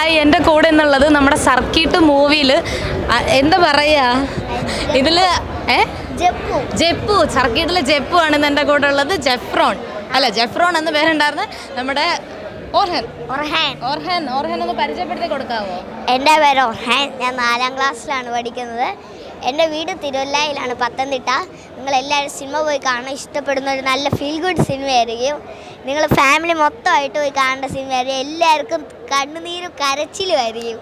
Hi, എൻ്റെ കൂടെ എന്നുള്ളത് നമ്മുടെ സർക്കിട്ട് മൂവിയിൽ എന്താ പറയുക ഇതിൽ ജെപ്പു സർക്കിട്ടിലെ ജെപ്പു ആണ് എൻ്റെ കൂടെ ഉള്ളത്. ജെഫ്രോൺ എന്ന പേരുണ്ടായിരുന്നു നമ്മുടെ ഓർഹാൻ ഒന്ന് പരിചയപ്പെടുത്തി കൊടുക്കാവോ? എൻ്റെ പേര് ഓർഹാൻ. ഞാൻ 4ാം ക്ലാസ്സിലാണ് പഠിക്കുന്നത്. എൻ്റെ വീട് തിരുവല്ലയിലാണ്, പത്തനംതിട്ട. നിങ്ങളെല്ലാവരും സിനിമ പോയി കാണാൻ ഇഷ്ടപ്പെടുന്ന ഒരു നല്ല ഫീൽ ഗുഡ് സിനിമയായിരിക്കും. നിങ്ങൾ ഫാമിലി മൊത്തമായിട്ട് പോയി കാണേണ്ട സിനിമയായിരിക്കും. എല്ലാവർക്കും കണ്ണുനീരും കരച്ചിലുമായിരിക്കും.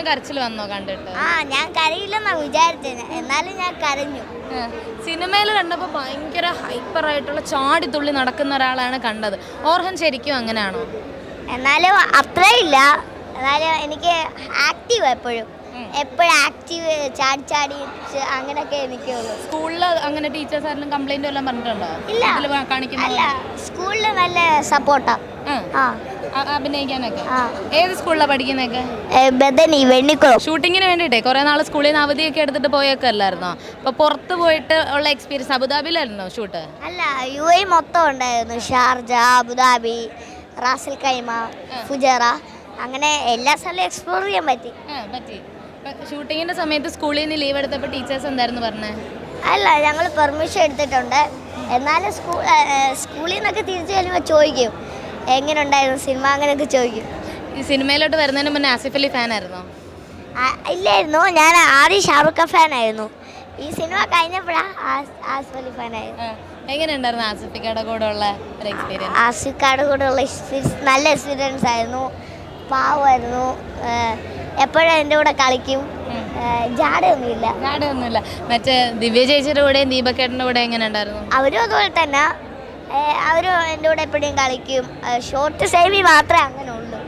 കരച്ചിൽ വന്നോ കണ്ടിട്ട്? ഞാൻ കരയില്ലെന്നാണ് വിചാരിച്ചത്, എന്നാലും ഞാൻ കരഞ്ഞു. സിനിമയിൽ കണ്ടപ്പോൾ ഭയങ്കര ഹൈപ്പറായിട്ടുള്ള ചാടിത്തുള്ളി നടക്കുന്ന ഒരാളാണ് കണ്ടത്. ഓർഹൻ ശരിക്കും അങ്ങനെയാണോ? എന്നാലും അത്രയില്ല. എന്നാലും എനിക്ക് ആക്റ്റീവ് എപ്പോഴും ആക്റ്റീവ്, ചാടി അങ്ങനെയൊക്കെ എനിക്കുള്ളൂ. സ്കൂളിൽ അങ്ങനെ ടീച്ചേഴ്സ് ആരെങ്കിലും കംപ്ലൈന്റ് എല്ലാം പറഞ്ഞിട്ടുണ്ടോ? ഇല്ല, സ്കൂളിൽ നല്ല സപ്പോർട്ടാ അഭിനയിക്കാനൊക്കെ. ഏത് സ്കൂളിലാണ് പഠിക്കുന്നതൊക്കെ? ബദനി, വെണ്ണിക്കുളം. ഷൂട്ടിങ്ങിന് വേണ്ടിയിട്ടേ കുറേ നാൾ സ്കൂളിൽ നിന്ന് അവധിയൊക്കെ എടുത്തിട്ട് പോയൊക്കെ അല്ലായിരുന്നോ? അപ്പോൾ പുറത്ത് പോയിട്ട് ഉള്ള എക്സ്പീരിയൻസ് അബുദാബിയിലായിരുന്നോ ഷൂട്ട്? അല്ല, UAE മൊത്തം ഉണ്ടായിരുന്നു. ഷാർജ, അബുദാബി, റാസൽ കൈമ, ഫുജറ, അങ്ങനെ എല്ലാ സ്ഥലവും എക്സ്പ്ലോർ ചെയ്യാൻ പറ്റി. ഷൂട്ടിങ്ങിൻ്റെ സമയത്ത് സ്കൂളിൽ നിന്ന് ലീവ് എടുത്തപ്പോൾ ടീച്ചേഴ്സ് എന്തായിരുന്നു പറഞ്ഞത്? അല്ല, ഞങ്ങൾ പെർമിഷൻ എടുത്തിട്ടുണ്ട്. എന്നാലും സ്കൂളിൽ നിന്നൊക്കെ തിരിച്ചു വരുമ്പോൾ ചോദിക്കും എങ്ങനെ ഉണ്ടായിരുന്നു സിനിമ, അങ്ങനെയൊക്കെ ചോദിക്കും. ഈ സിനിമയിലോട്ട് വരുന്നതിന് മുന്നേ ആസിഫ് അലി ഫാനായിരുന്നോ? ഇല്ലായിരുന്നു, ഞാൻ ആദ്യം ഷാറുഖ് ഖാൻ ഫാനായിരുന്നു. ഈ സിനിമ കഴിഞ്ഞപ്പോഴാണ് ആസിഫ് അലി ഫാനായിരുന്നു. എങ്ങനെയുണ്ടായിരുന്നു ആസിഫിക്കയുടെ കൂടെ ഉള്ള ഒരു എക്സ്പീരിയൻസ്? ആസിഫിക്കയുടെ കൂടെ ഉള്ള നല്ല എക്സ്പീരിയൻസ് ആയിരുന്നു. പാവമായിരുന്നു, എപ്പോഴും എൻ്റെ കൂടെ കളിക്കും. ജാടയൊന്നുമില്ല. മറ്റേ ദിവ്യ ചേച്ചിയുടെ കൂടെയും ദീപക്കേട്ടൻ്റെ കൂടെ എങ്ങനെ ഉണ്ടായിരുന്നു? അവരും അതുപോലെ തന്നെ, അവരും എൻ്റെ കൂടെ എപ്പോഴും കളിക്കും. ഷോർട്ട് സേവി മാത്രമേ അങ്ങനെ ഉള്ളൂ,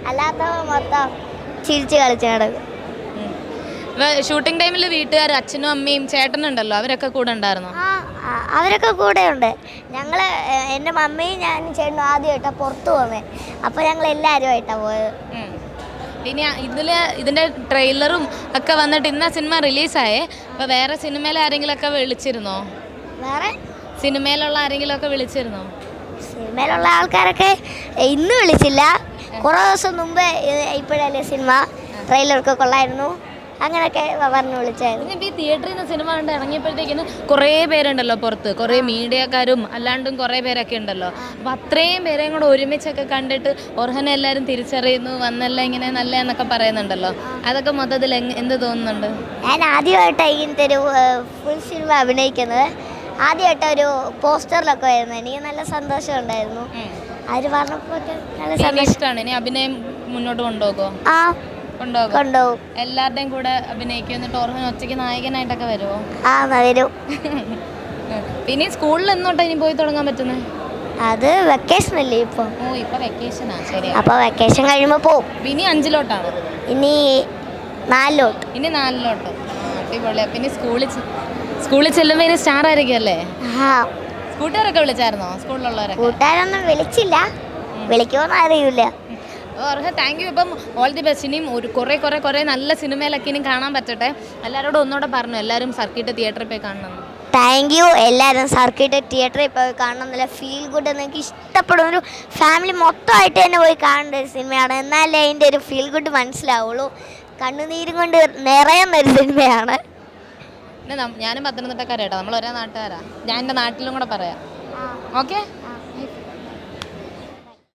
അല്ലാത്തവ മൊത്തം ചിരിച്ച് കളിച്ച് നടക്കും. ഷൂട്ടിംഗ് ടൈമിൽ വീട്ടുകാർ, അച്ഛനും അമ്മയും ചേട്ടനുണ്ടല്ലോ, അവരൊക്കെ കൂടെ ഉണ്ടായിരുന്നു? അവരൊക്കെ കൂടെ ഉണ്ട്. ഞങ്ങൾ, എൻ്റെ മമ്മിയും ഞാനും ചേട്ടനും ആദ്യമായിട്ടാണ് പുറത്ത് പോകുന്നത്. അപ്പോൾ ഞങ്ങൾ എല്ലാവരുമായിട്ടാണ് പോയത്. പിന്നെ ഇതിൻ്റെ ട്രെയിലറും ഒക്കെ വന്നിട്ട് ഇന്ന സിനിമ റിലീസായേ. അപ്പോൾ വേറെ സിനിമയിൽ ആരെങ്കിലുമൊക്കെ വിളിച്ചിരുന്നോ? സിനിമയിലുള്ള ആരെങ്കിലുമൊക്കെ വിളിച്ചിരുന്നോ? സിനിമയിലുള്ള ആൾക്കാരൊക്കെ ഇന്ന് വിളിച്ചില്ല, കുറേ ദിവസം മുമ്പ്. ഇപ്പോഴല്ലേ സിനിമ ട്രെയിലറൊക്കെ കൊള്ളായിരുന്നു, അങ്ങനെയൊക്കെ പറഞ്ഞ് വിളിച്ചായിരുന്നു. ഇപ്പോൾ ഈ തിയേറ്ററിൽ നിന്ന് സിനിമ കണ്ട് ഇറങ്ങിയപ്പോഴത്തേക്കിന് കുറേ പേരുണ്ടല്ലോ പുറത്ത്, കുറേ മീഡിയക്കാരും അല്ലാണ്ടും കുറേ പേരൊക്കെ ഉണ്ടല്ലോ. അപ്പോൾ അത്രയും പേരെയും കൂടെ ഒരുമിച്ചൊക്കെ കണ്ടിട്ട് ഓർഹനെ എല്ലാവരും തിരിച്ചറിയുന്നു, വന്നല്ല ഇങ്ങനെ നല്ല എന്നൊക്കെ പറയുന്നുണ്ടല്ലോ. അതൊക്കെ മൊത്തത്തിൽ എന്ത് തോന്നുന്നുണ്ട്? ഞാൻ ആദ്യമായിട്ട് ഇങ്ങനത്തെ ഒരു ഫുൾ സിനിമ അഭിനയിക്കുന്നത്, ആദ്യമായിട്ട് ഒരു പോസ്റ്ററിലൊക്കെ വരുന്നത്. എനിക്ക് നല്ല സന്തോഷം ഉണ്ടായിരുന്നു. അവർ പറഞ്ഞപ്പോൾ നല്ല സന്തോഷം. ഇഷ്ടമാണ്. ഇനി അഭിനയം മുന്നോട്ട് കൊണ്ടുപോകുമോ? കൊണ്ടുപോകും. എല്ലാവരുടെയും കൂടെ അഭിനയിക്കും. എന്നിട്ട് ഓർഹൻ ഒറ്റയ്ക്ക് നായകനായിട്ടൊക്കെ വരുമോ? വരും. പിന്നെ സ്കൂളിൽ എന്നോട്ടാ ഇനി പോയി തുടങ്ങാൻ പറ്റുന്നത്? അത് വെക്കേഷൻ അല്ലേ ഇപ്പോൾ? ഇപ്പൊ വെക്കേഷനാ. ശരി, അപ്പോൾ വെക്കേഷൻ കഴിയുമ്പോൾ പോവും. ഇനി 5ലോട്ടാണ്? ഇനി 4ലോട്ട്. ഇനി 4ലോട്ട്. അടിപൊളിയാ. പിന്നെ സ്കൂളിൽ ചെല്ലുമ്പോൾ ഇനി സ്റ്റാർ ആയിരിക്കും അല്ലേ? കൂട്ടുകാരൊക്കെ വിളിച്ചായിരുന്നോ? സ്കൂളിലുള്ളവരൊക്കെ? കൂട്ടുകാരൊന്നും വിളിച്ചില്ല, വിളിക്കുമോന്ന് അറിയില്ല. Thank you. ഇപ്പം ഓൾ ദി ബെസ്റ്റ്. ഇനിയും കുറേ നല്ല സിനിമയിലൊക്കെ ഇനിയും കാണാൻ പറ്റട്ടെ. എല്ലാവരോടും ഒന്നുകൂടെ പറഞ്ഞു, എല്ലാവരും സർക്കിട്ട് തിയേറ്ററിൽ പോയി കാണണം. Thank you. എല്ലാവരും സർക്കിട്ട് തിയേറ്ററിൽ പോയി കാണണം. നല്ല ഫീൽ ഗുഡ്, എനിക്ക് ഇഷ്ടപ്പെടും. ഒരു ഫാമിലി മൊത്തമായിട്ട് തന്നെ പോയി കാണേണ്ട ഒരു സിനിമയാണ്. എന്നാലേ അതിൻ്റെ ഒരു ഫീൽ ഗുഡ് മനസ്സിലാവുള്ളൂ. കണ്ണുനീരും കൊണ്ട് നിറയുന്നൊരു സിനിമയാണ്. ഞാനും പത്തനംതിട്ടക്കാരാട്ടോ, നമ്മൾ ഒരേ നാട്ടുകാരാ. ഞാൻ എൻ്റെ നാട്ടിലും കൂടെ പറയാം. ഓക്കെ.